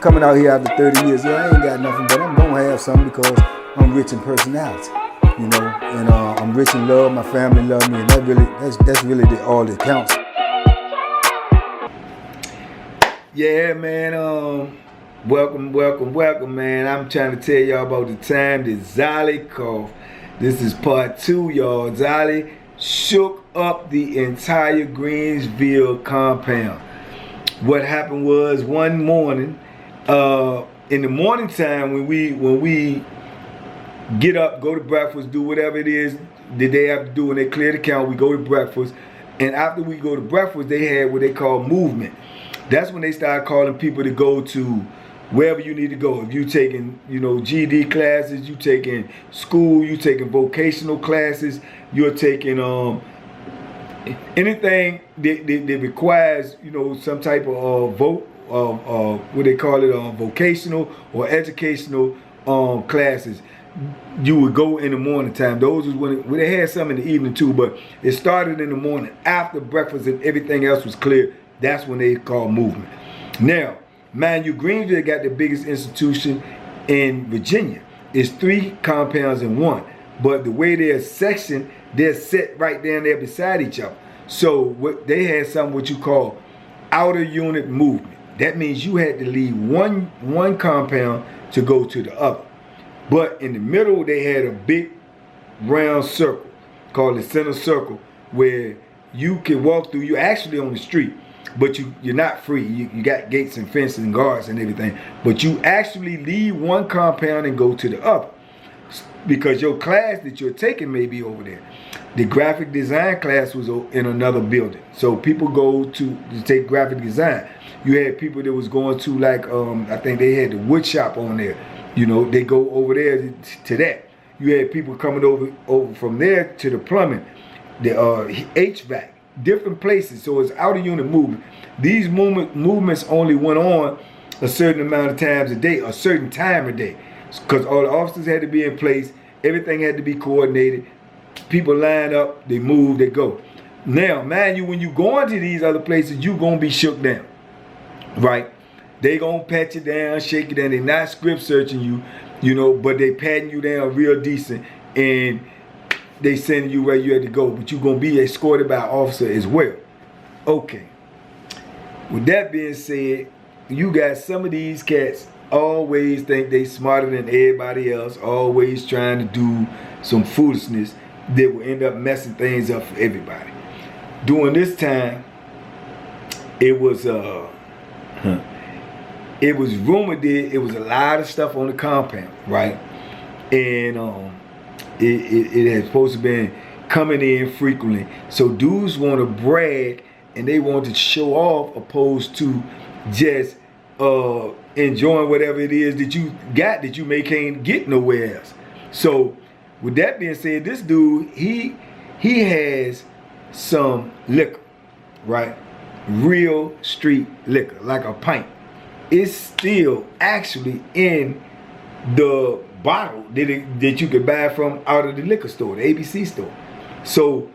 coming out here after 30 years, yeah, I ain't got nothing, but I'm gonna have something because I'm rich in personality, you know, and I'm rich in love. My family love me, and that's really all that counts. Yeah, man. Welcome, man. I'm trying to tell y'all about the time that Zolly coughed. This is part 2, y'all. Zolly shook up the entire Greensville compound. What happened was one morning, in the morning time when we get up, go to breakfast, do whatever it is that they have to do when they clear the count, we go to breakfast. And after we go to breakfast, they had what they call movement. That's when they started calling people to go to wherever you need to go. If you taking, GED classes, you taking school, you taking vocational classes, you're taking anything that requires, some type of what they call it, vocational or educational classes, you would go in the morning time. Those was when they had some in the evening too, but it started in the morning after breakfast and everything else was clear. That's when they call movement. Now, mind you, Greensville got the biggest institution in Virginia. It's 3 compounds in one, but the way they're sectioned, they're set right down there beside each other. So they had something what you call outer unit movement. That means you had to leave one compound to go to the other. But in the middle, they had a big round circle called the center circle where you can walk through. You're actually on the street, but you're not free. You got gates and fences and guards and everything. But you actually leave one compound and go to the other because your class that you're taking may be over there. The graphic design class was in another building. So people go to take graphic design. You had people that was going to I think they had the wood shop on there. They go over there to that. You had people coming over from there to the plumbing, the HVAC, different places. So it's outer unit movement. These movements only went on a certain amount of times a day, a certain time a day, because all the officers had to be in place. Everything had to be coordinated. People line up, they move, they go. Now, mind you, when you go into these other places, you gonna be shook down, right? They gonna pat you down, shake you down. They not script searching you, but they patting you down real decent, and they sending you where you had to go. But you gonna be escorted by an officer as well. Okay. With that being said, you got some of these cats always think they smarter than everybody else, always trying to do some foolishness that will end up messing things up for everybody. During this time, it was rumored that it was a lot of stuff on the compound, right? And it had supposed to been coming in frequently. So dudes want to brag and they want to show off opposed to just enjoying whatever it is that you got that you may can't get nowhere else. So with that being said, this dude, he has some liquor, right? Real street liquor, like a pint. It's still actually in the bottle that you could buy from out of the liquor store, the ABC store. So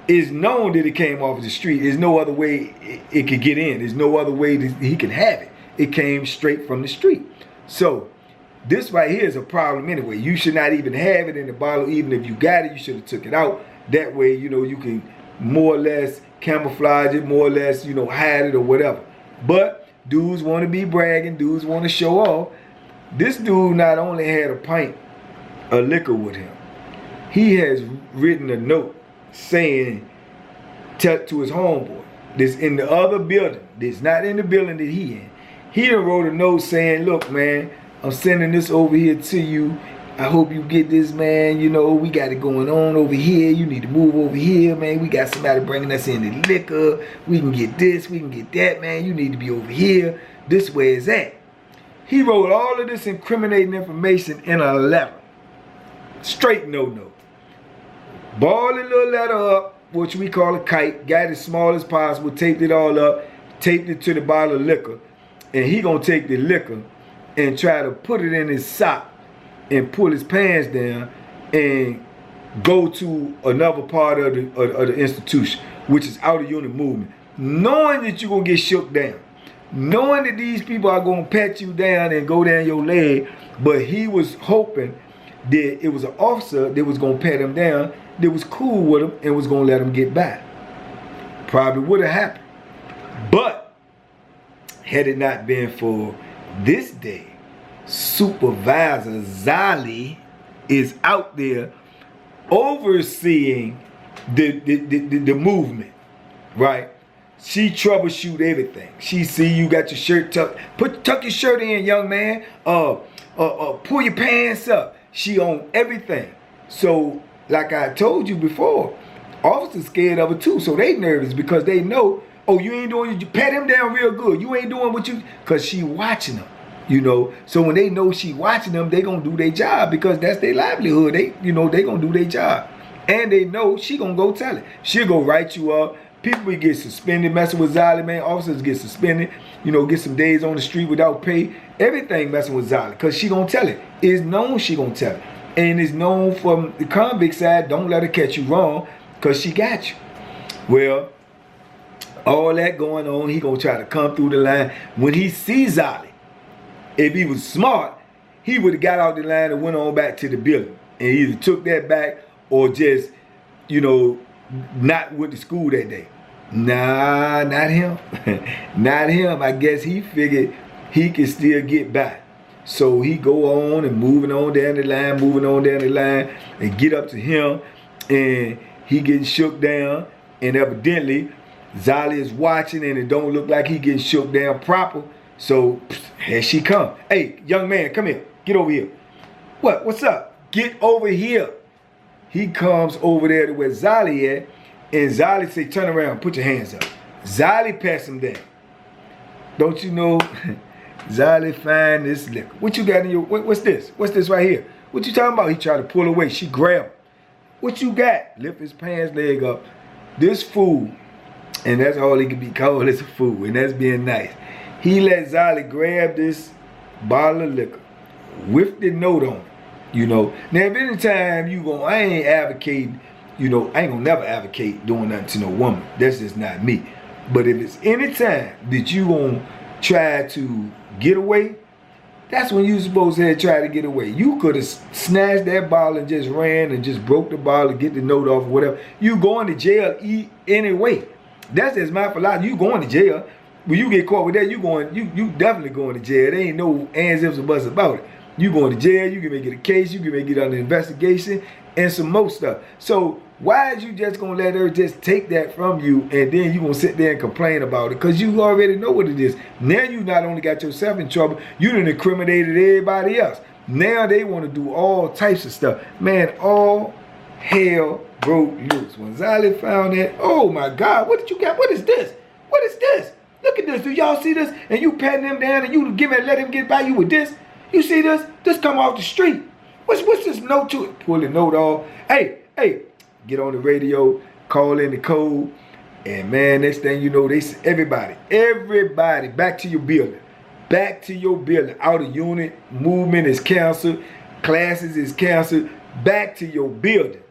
it's known that it came off the street. There's no other way it could get in. There's no other way that he can have it. It came straight from the street. So this right here is a problem anyway. You should not even have it in the bottle. Even if you got it, you should have took it out. That way, you can more or less camouflage it, more or less, hide it or whatever. But dudes want to be bragging. Dudes want to show off. This dude not only had a pint of liquor with him, he has written a note saying to his homeboy that's in the other building, that's not in the building that he in. He wrote a note saying, look, man, I'm sending this over here to you. I hope you get this, man. We got it going on over here. You need to move over here, man. We got somebody bringing us in the liquor. We can get this, we can get that, man. You need to be over here. This way is that. He wrote all of this incriminating information in a letter. Straight no-no. Balled the little letter up, which we call a kite, got it as small as possible, taped it all up, taped it to the bottle of liquor, and he gonna take the liquor and try to put it in his sock and pull his pants down and go to another part of the institution, which is outer unit movement, knowing that you're gonna get shook down. knowing that these people are going to pat you down and go down your leg, but he was hoping that it was an officer that was going to pat him down, that was cool with him and was going to let him get by. Probably would have happened. But had it not been for this day, Supervisor Zolly is out there overseeing the movement, right? She troubleshoot everything. She see you got your shirt tucked. Tuck your shirt in, young man. Pull your pants up. She on everything. So, like I told you before, officers scared of her too. So they nervous because they know, oh, you ain't doing, you pat him down real good. You ain't doing what you, because she watching them. You know, so when they know she watching them, they gonna do their job because that's their livelihood. They gonna do their job. And they know she gonna go tell it. She'll go write you up. People will get suspended messing with Zolly, man. Officers get suspended, get some days on the street without pay. Everything messing with Zolly, because she gonna tell it. It's known she gonna tell it. And it's known from the convict side, don't let her catch you wrong, because she got you. Well, all that going on, he gonna try to come through the line. When he sees Zolly, if he was smart, he would have got out the line and went on back to the building. And either took that back or just, not went to school that day. Nah, not him. Not him. I guess he figured he could still get by. So he go on and moving on down the line, and get up to him. And he getting shook down. And evidently, Zolly is watching and it don't look like he getting shook down proper. So, here she come. Hey, young man, come here. Get over here. What's up? Get over here. He comes over there to where Zolly at, and Zolly say, turn around, put your hands up. Zolly pass him down. Don't you know, Zolly find this liquor. What you got in your, what's this? What's this right here? What you talking about? He tried to pull away. She grabbed him. What you got? Lift his pants leg up. This fool, and that's all he can be called, is a fool, and that's being nice. He let Zolly grab this bottle of liquor with the note on it, Now, if any time I ain't advocating, I ain't gonna never advocate doing nothing to no woman. That's just not me. But if it's any time that you gonna try to get away, that's when you supposed to try to get away. You could have snatched that bottle and just ran and just broke the bottle and get the note off or whatever. You going to jail anyway. That's just my philosophy. You going to jail. When you get caught with that, you definitely going to jail. There ain't no ands, ifs, or buts about it. You going to jail, you can make it a case, you can make it under investigation, and some more stuff. So why is you just gonna let her just take that from you and then you gonna sit there and complain about it? Because you already know what it is. Now you not only got yourself in trouble, you done incriminated everybody else. Now they want to do all types of stuff. Man, all hell broke loose. When Zolly found that, oh my God, what did you got? What is this? What is this? Look at this. Do y'all see this? And you patting him down and you let him get by you with this? You see this? This come off the street. What's this note to it? Pull the note off. Hey, get on the radio, call in the code, and man, next thing you know, they say, everybody, back to your building. Back to your building. Out of unit, movement is canceled, classes is canceled, back to your building.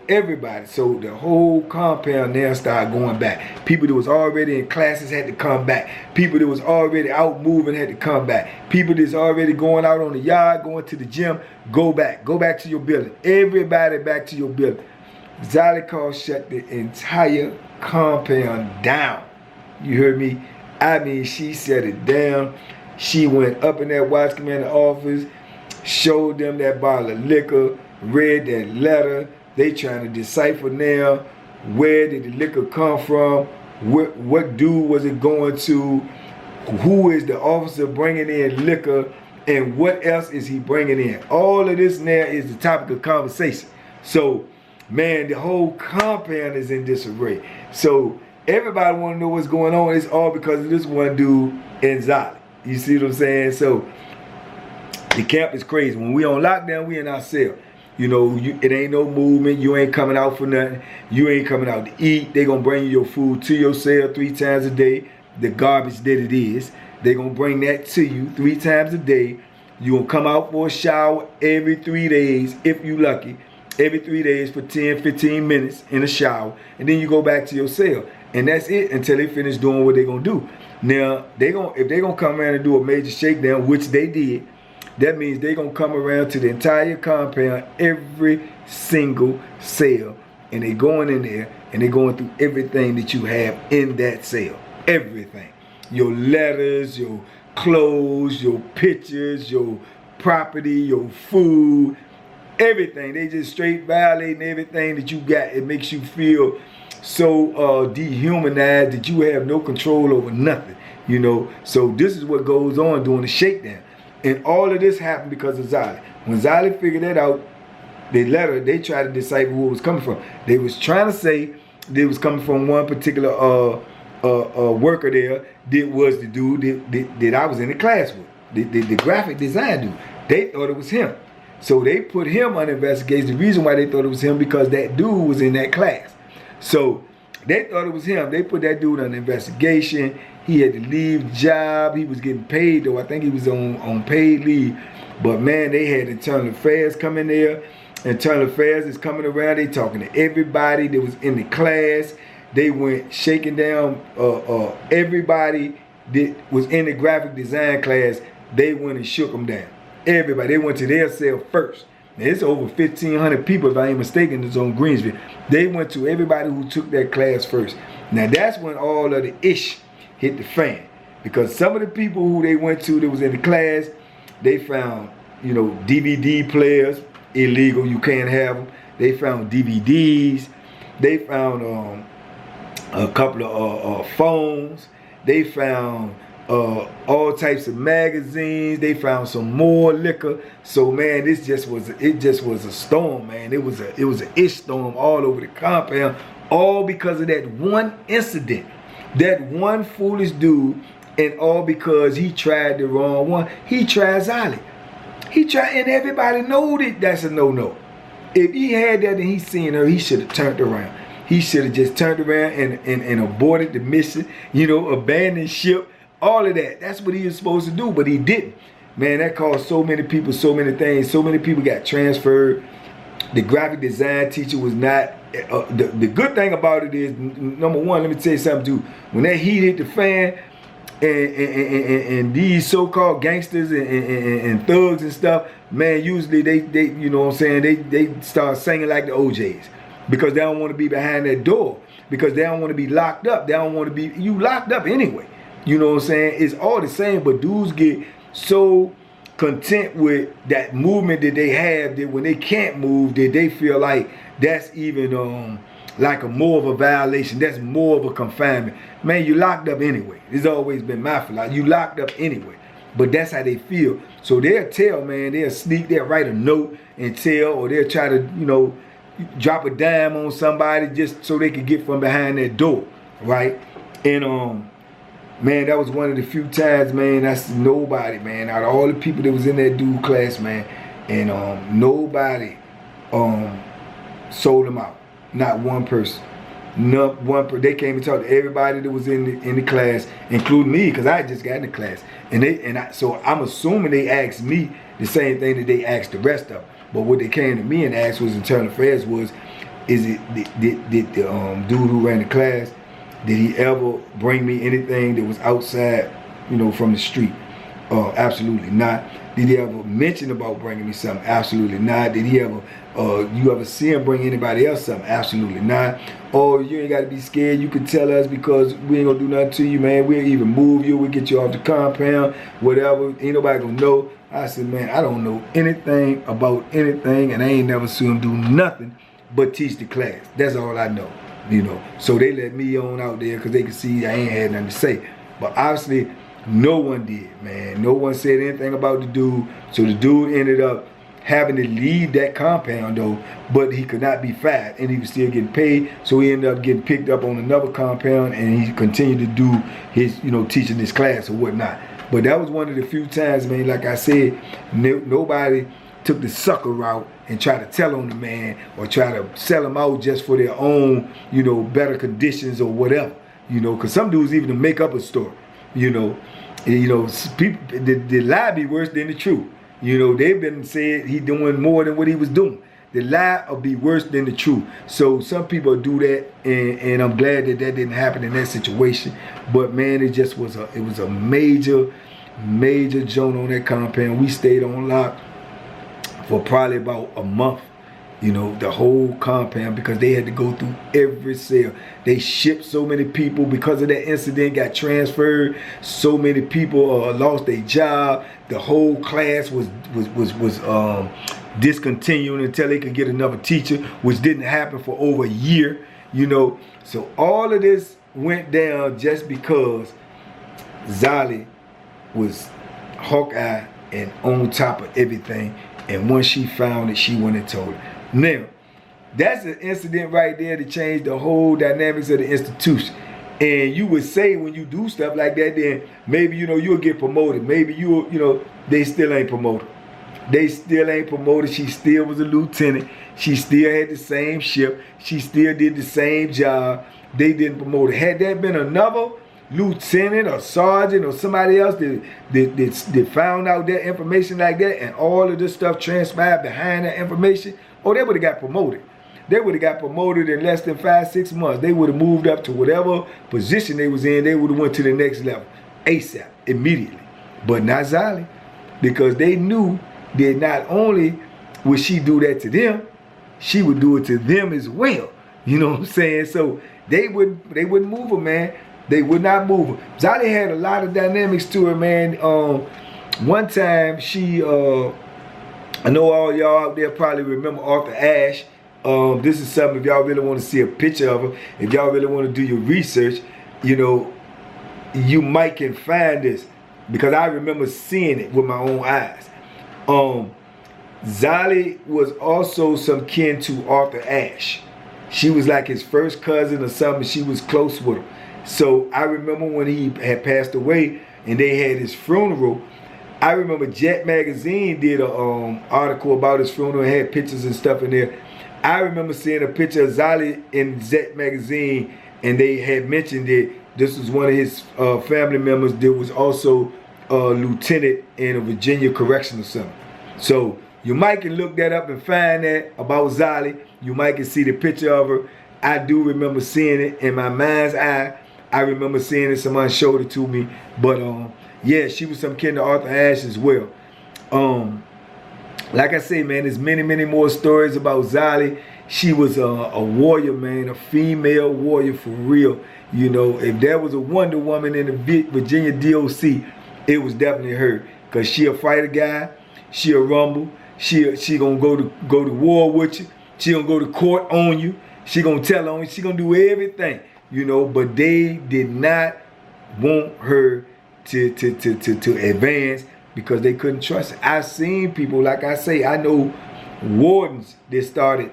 Everybody. So the whole compound now started going back. People that was already in classes had to come back. People that was already out moving had to come back. People that's already going out on the yard, going to the gym, go back. Go back to your building. Everybody back to your building. Zolly called shut the entire compound down. You heard me? I mean, she shut it down. She went up in that watch commander office, showed them that bottle of liquor, read that letter. They trying to decipher now, where did the liquor come from? What dude was it going to? Who is the officer bringing in liquor? And what else is he bringing in? All of this now is the topic of conversation. So, man, the whole compound is in disarray. So, everybody want to know what's going on. It's all because of this one dude in Zolly. You see what I'm saying? So, the camp is crazy. When we on lockdown, we in our cell. It ain't no movement. You ain't coming out for nothing. You ain't coming out to eat. They gonna bring you your food to your cell 3 times a day. The garbage that it is, they gonna bring that to you 3 times a day. You gonna come out for a shower every 3 days if you lucky. every 3 days for 10, 15 minutes in a shower, and then you go back to your cell. And that's it until they finish doing what they're gonna do. Now, if they're gonna come around and do a major shakedown, which they did, that means they're gonna come around to the entire compound, every single cell, and they're going in there and they're going through everything that you have in that cell. Everything. Your letters, your clothes, your pictures, your property, your food, everything. They just straight violating everything that you got. It makes you feel so dehumanized that you have no control over nothing, you know. So this is what goes on during the shakedown. And all of this happened because of Zolly. When Zolly figured that out, they tried to decipher who it was coming from. They was trying to say that it was coming from one particular worker there that was the dude that I was in the class with, the graphic design dude. They thought it was him. So they put him on investigation. The reason why they thought it was him, because that dude was in that class. So they thought it was him. They put that dude on investigation. He had to leave the job. He was getting paid, though. I think he was on paid leave. But man, they had internal affairs come in there. Internal affairs is coming around. They talking to everybody that was in the class. They went shaking down everybody that was in the graphic design class. They went and shook them down. Everybody. They went to their cell first. Now, it's over 1,500 people, if I ain't mistaken, that's on Greensville. They went to everybody who took that class first. Now, that's when all of the ish hit the fan. Because some of the people who they went to that was in the class, they found, you know, DVD players, illegal, you can't have them. They found DVDs. They found a couple of phones. They found all types of magazines. They found some more liquor. So man, it just was a storm, man. It was an ish storm all over the compound, all because of that one incident, that one foolish dude, and all because he tried the wrong one. He tried Zolly. He tried, and everybody know that that's a no-no. If he had that and he seen her, he should have turned around. He should have just turned around and aborted the mission, you know, abandoned ship. All of that. That's what he was supposed to do, but he didn't. Man, that caused so many people so many things. So many people got transferred. The graphic design teacher was not... the good thing about it is, number one, let me tell you something, dude. When that heat hit the fan, and these so-called gangsters and thugs and stuff, man, usually they you know what I'm saying, they start singing like the OJs. Because they don't want to be behind that door. Because they don't want to be locked up. They don't want to be... You locked up anyway. You know what I'm saying? It's all the same, but dudes get so content with that movement that they have that when they can't move, that they feel like that's even like more of a violation. That's more of a confinement. Man, you locked up anyway. It's always been my philosophy. You locked up anyway. But that's how they feel. So they'll tell, man, they'll sneak, they'll write a note and tell, or they'll try to, you know, drop a dime on somebody just so they can get from behind that door, right? And man, that was one of the few times, man, that's nobody, man, out of all the people that was in that dude class, man, and nobody sold them out. Not one person. Not one person. They came and talked to everybody that was in the class, including me, because I just got in the class. So I'm assuming they asked me the same thing that they asked the rest of them. But what they came to me and asked was internal affairs was, did the dude who ran the class, did he ever bring me anything that was outside, you know, from the street? Absolutely not. Did he ever mention about bringing me something? Absolutely not. Did he ever, you ever see him bring anybody else something? Absolutely not. Oh, you ain't got to be scared. You can tell us because we ain't going to do nothing to you, man. We'll even move you. We'll get you off the compound, whatever. Ain't nobody going to know. I said, man, I don't know anything about anything, and I ain't never seen him do nothing but teach the class. That's all I know, you know. So they let me on out there because they could see I ain't had nothing to say. But obviously, no one did, man. No one said anything about the dude. So the dude ended up having to leave that compound, though, but he could not be fired, and he was still getting paid. So he ended up getting picked up on another compound, and he continued to do his, you know, teaching this class or whatnot. But that was one of the few times, man, like I said, nobody took the sucker route and tried to tell on the man or try to sell him out just for their own, you know, better conditions or whatever, you know, because some dudes even to make up a story, you know, people, the lie be worse than the truth. You know, they've been said he doing more than what he was doing. The lie will be worse than the truth. So some people do that, and I'm glad that that didn't happen in that situation. But man, it just was a major joint on that compound. We stayed on lock for probably about a month. You know, the whole compound, because they had to go through every cell. They shipped so many people because of that incident, got transferred. So many people lost their job. The whole class was discontinued until they could get another teacher, which didn't happen for over a year. You know, so all of this went down just because Zolly was Hawkeye and on top of everything. And once she found it, she went and told it. Now, that's an incident right there to change the whole dynamics of the institution. And you would say when you do stuff like that, then maybe, you know, you'll get promoted. Maybe you know, they still ain't promoted. They still ain't promoted. She still was a lieutenant. She still had the same ship. She still did the same job. They didn't promote her. Had there been another lieutenant or sergeant or somebody else that found out that information like that, and all of this stuff transpired behind that information, oh, they would have got promoted. They would have got promoted in less than 5-6 months. They would have moved up to whatever position they was in. They would have went to the next level ASAP, immediately. But not Zolly, because they knew that not only would she do that to them, she would do it to them as well. You know what I'm saying? So they wouldn't move her, man. They would not move her. Zolly had a lot of dynamics to her, man. One time she, I know all y'all out there probably remember Arthur Ashe. This is something, if y'all really want to see a picture of her, if y'all really want to do your research, you know, you might can find this, because I remember seeing it with my own eyes. Zolly was also some kin to Arthur Ashe. She was like his first cousin or something. She was close with him. So I remember when he had passed away and they had his funeral, I remember Jet Magazine did an article about his funeral and had pictures and stuff in there. I remember seeing a picture of Zolly in Jet Magazine, and they had mentioned that this was one of his family members that was also a lieutenant in a Virginia correction or something. So you might can look that up and find that about Zolly. You might can see the picture of her. I do remember seeing it in my mind's eye. I remember seeing it, someone showed it to me. But yeah, she was some kin to Arthur Ashe as well. Like I say, man, there's many more stories about Zolly. She was a warrior, man, a female warrior for real. You know, if there was a Wonder Woman in the Virginia DOC, it was definitely her. Cause she a fighter guy, she a rumble, she gonna go to war with you, she gonna go to court on you, she gonna tell on you, she gonna do everything. You know, but they did not want her to advance because they couldn't trust her. I've seen people, like I say, I know wardens that started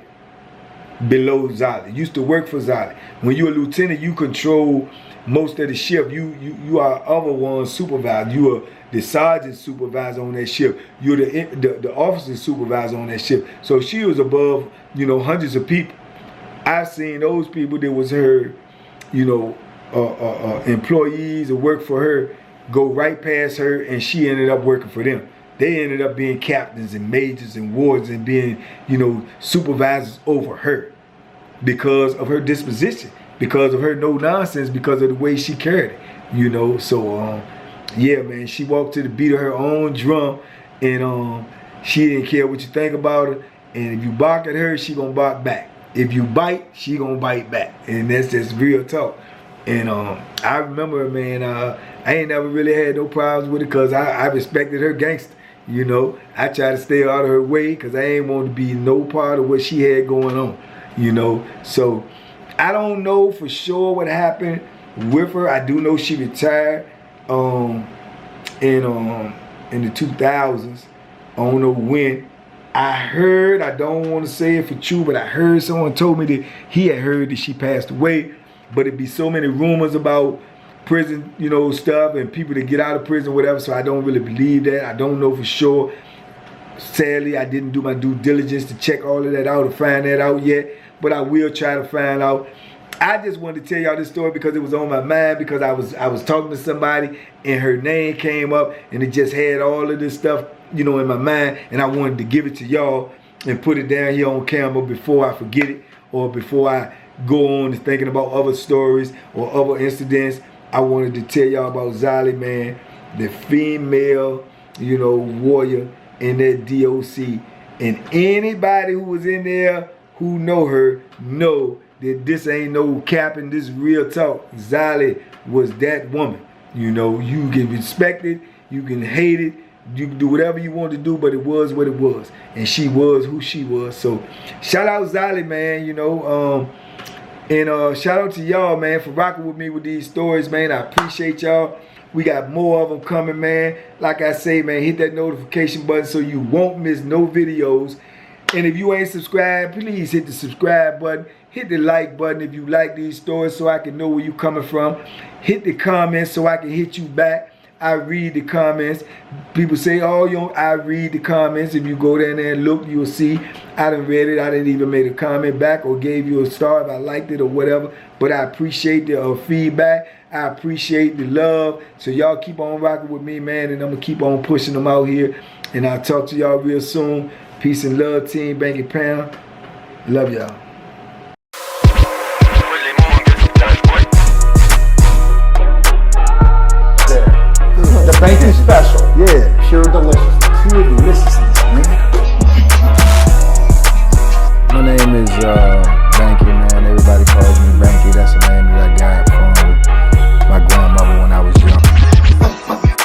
below Zolly, used to work for Zolly. When you're a lieutenant, you control most of the ship. You are other one's supervisor. You are the sergeant supervisor on that ship. You're the officer supervisor on that ship. So she was above, you know, hundreds of people. I've seen those people that was her, you know, employees that work for her go right past her, and she ended up working for them. They ended up being captains and majors and wards and being, you know, supervisors over her because of her disposition, because of her no nonsense, because of the way she carried it, you know. So yeah, man, she walked to the beat of her own drum, and she didn't care what you think about her. And if you bark at her, she gonna bark back. If you bite, she gonna bite back, and that's just real talk. And I remember, man, I ain't never really had no problems with it because I respected her gangster. You know, I tried to stay out of her way because I ain't want to be no part of what she had going on. You know, so I don't know for sure what happened with her. I do know she retired in the 2000s. I don't know when. I heard, I don't want to say it for true, but I heard someone told me that he had heard that she passed away. But it'd be so many rumors about prison, you know, stuff and people that get out of prison, whatever. So I don't really believe that. I don't know for sure. Sadly, I didn't do my due diligence to check all of that out or find that out yet. But I will try to find out. I just wanted to tell y'all this story because it was on my mind, because I was talking to somebody and her name came up and it just had all of this stuff, you know, in my mind, and I wanted to give it to y'all. and put it down here on camera before I forget it, or before I go on to thinking about other stories or other incidents. I wanted to tell y'all about Zolly, man, the female, you know, warrior in that DOC. And anybody who was in there who know her know that this ain't no capping, this is real talk. Zolly was that woman. You know, you can respect it, you can hate it, you can do whatever you want to do, but it was what it was. And she was who she was. So shout out Zolly, man, you know. And shout out to y'all, man, for rocking with me with these stories, man. I appreciate y'all. We got more of them coming, man. Like I say, man, hit that notification button so you won't miss no videos. And if you ain't subscribed, please hit the subscribe button. Hit the like button if you like these stories so I can know where you coming from. Hit the comments so I can hit you back. I read the comments. People say, oh, you know, I read the comments. If you go down there and look, you'll see I done read it. I didn't even make a comment back or gave you a star if I liked it or whatever. But I appreciate the feedback. I appreciate the love. So y'all keep on rocking with me, man. And I'm going to keep on pushing them out here. And I'll talk to y'all real soon. Peace and love, Team Bank and Pound. Love y'all. The bacon special. Yeah. Pure delicious. Pure deliciousness, man. My name is Banky, man. Everybody calls me Banky. That's the name that I got from my grandmother when I was young.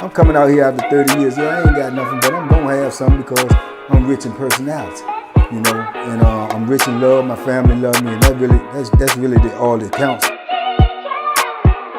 I'm coming out here after 30 years. Yeah, I ain't got nothing, but I'm gonna have something because I'm rich in personality, you know, and I'm rich in love. My family love me, and that's really all that counts.